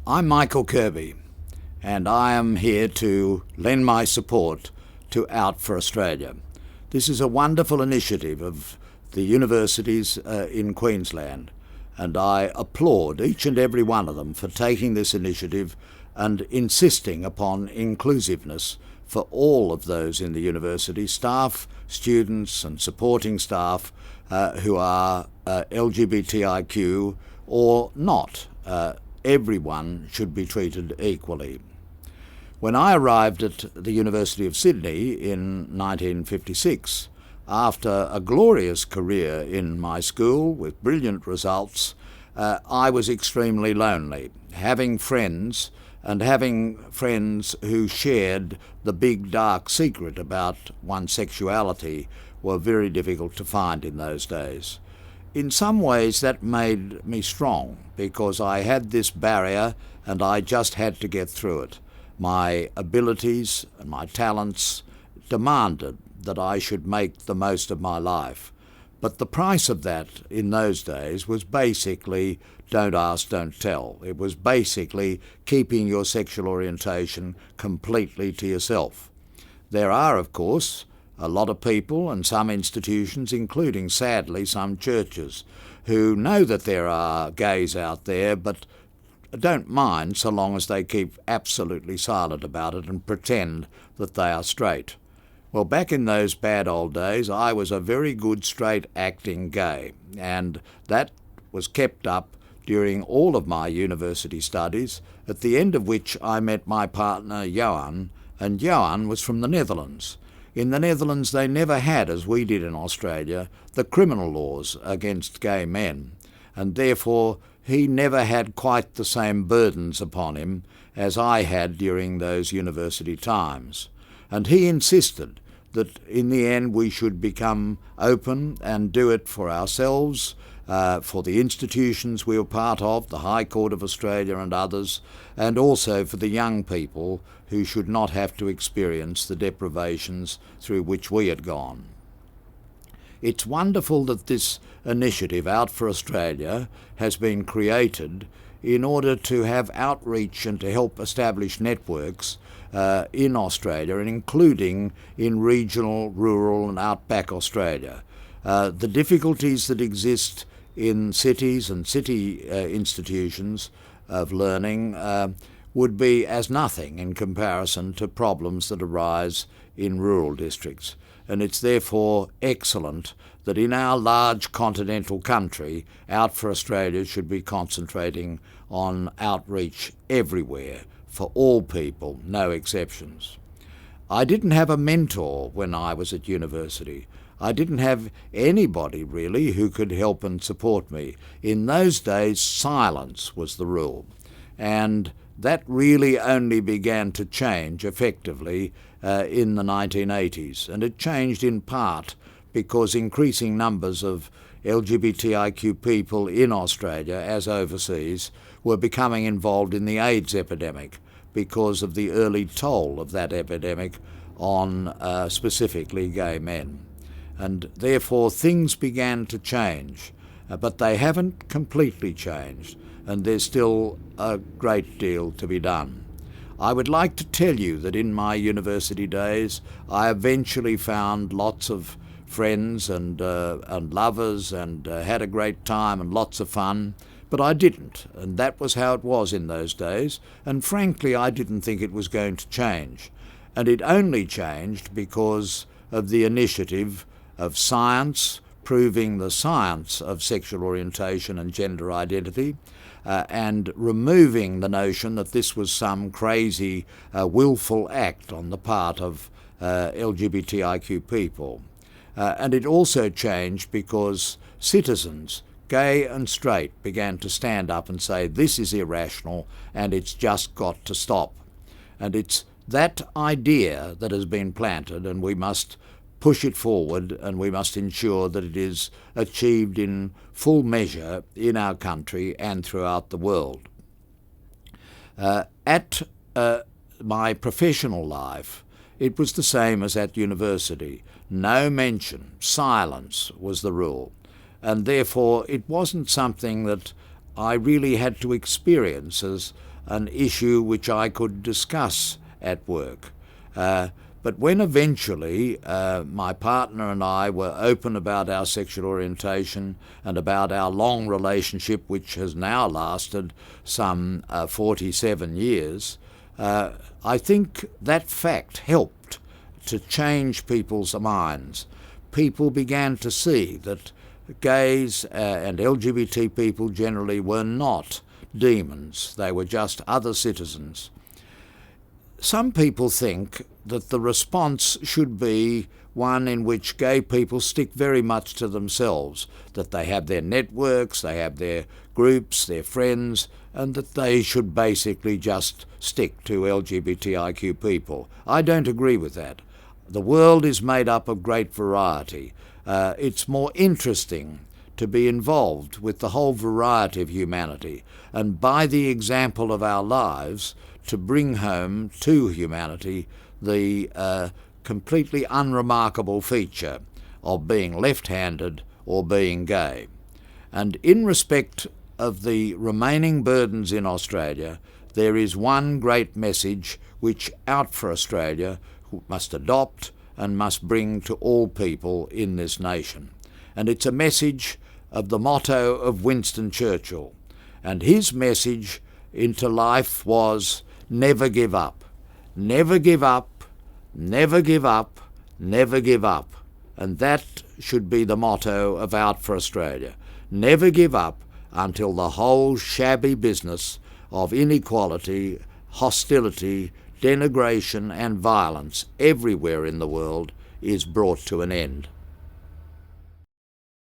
I'm Michael Kirby, and I am here to lend my support to Out for Australia. This is a wonderful initiative of the universities in Queensland, and I applaud each and every one of them for taking this initiative and insisting upon inclusiveness for all of those in the university, staff, students and supporting staff who are LGBTIQ or not. Everyone should be treated equally. When I arrived at the University of Sydney in 1956, after a glorious career in my school with brilliant results, I was extremely lonely. Having friends who shared the big dark secret about one's sexuality were very difficult to find in those days. In some ways that made me strong because I had this barrier and I just had to get through it. My abilities and my talents demanded that I should make the most of my life. But the price of that in those days was basically don't ask, don't tell. It was basically keeping your sexual orientation completely to yourself. There are, of course, a lot of people and some institutions, including, sadly, some churches, who know that there are gays out there but don't mind so long as they keep absolutely silent about it and pretend that they are straight. Well, back in those bad old days, I was a very good straight acting gay, and that was kept up during all of my university studies, at the end of which I met my partner Johan, and Johan was from the Netherlands. In the Netherlands they never had, as we did in Australia, the criminal laws against gay men, and therefore he never had quite the same burdens upon him as I had during those university times. And he insisted that in the end we should become open and do it for ourselves, for the institutions we were part of, the High Court of Australia and others, and also for the young people who should not have to experience the deprivations through which we had gone. It's wonderful that this initiative, Out for Australia, has been created in order to have outreach and to help establish networks in Australia, and including in regional, rural and outback Australia. The difficulties that exist in cities and city institutions of learning would be as nothing in comparison to problems that arise in rural districts. And it's therefore excellent that in our large continental country, Out for Australia should be concentrating on outreach everywhere, for all people, no exceptions. I didn't have a mentor when I was at university. I didn't have anybody really who could help and support me. In those days, silence was the rule, and that really only began to change effectively in the 1980s, and it changed in part because increasing numbers of LGBTIQ people in Australia, as overseas, were becoming involved in the AIDS epidemic because of the early toll of that epidemic on specifically gay men. And therefore things began to change, but they haven't completely changed, and there's still a great deal to be done. I would like to tell you that in my university days I eventually found lots of friends and lovers and had a great time and lots of fun, but I didn't, and that was how it was in those days, and frankly I didn't think it was going to change. And it only changed because of the initiative of science, proving the science of sexual orientation and gender identity, and removing the notion that this was some crazy, willful act on the part of LGBTIQ people. And it also changed because citizens, gay and straight, began to stand up and say this is irrational and it's just got to stop. And it's that idea that has been planted, and we must push it forward and we must ensure that it is achieved in full measure in our country and throughout the world. At my professional life, it was the same as at university. No mention, silence was the rule. And therefore it wasn't something that I really had to experience as an issue which I could discuss at work. But when eventually my partner and I were open about our sexual orientation and about our long relationship, which has now lasted some 47 years, I think that fact helped to change people's minds. People began to see that gays and LGBT people generally were not demons. They were just other citizens. Some people think that the response should be one in which gay people stick very much to themselves, that they have their networks, they have their groups, their friends, and that they should basically just stick to LGBTIQ people. I don't agree with that. The world is made up of great variety. It's more interesting to be involved with the whole variety of humanity, and by the example of our lives, to bring home to humanity the completely unremarkable feature of being left-handed or being gay. And in respect of the remaining burdens in Australia, there is one great message which Out for Australia must adopt and must bring to all people in this nation. And it's a message of the motto of Winston Churchill. And his message into life was, never give up. Never give up, never give up, never give up. And that should be the motto of Out for Australia. Never give up until the whole shabby business of inequality, hostility, denigration and violence everywhere in the world is brought to an end.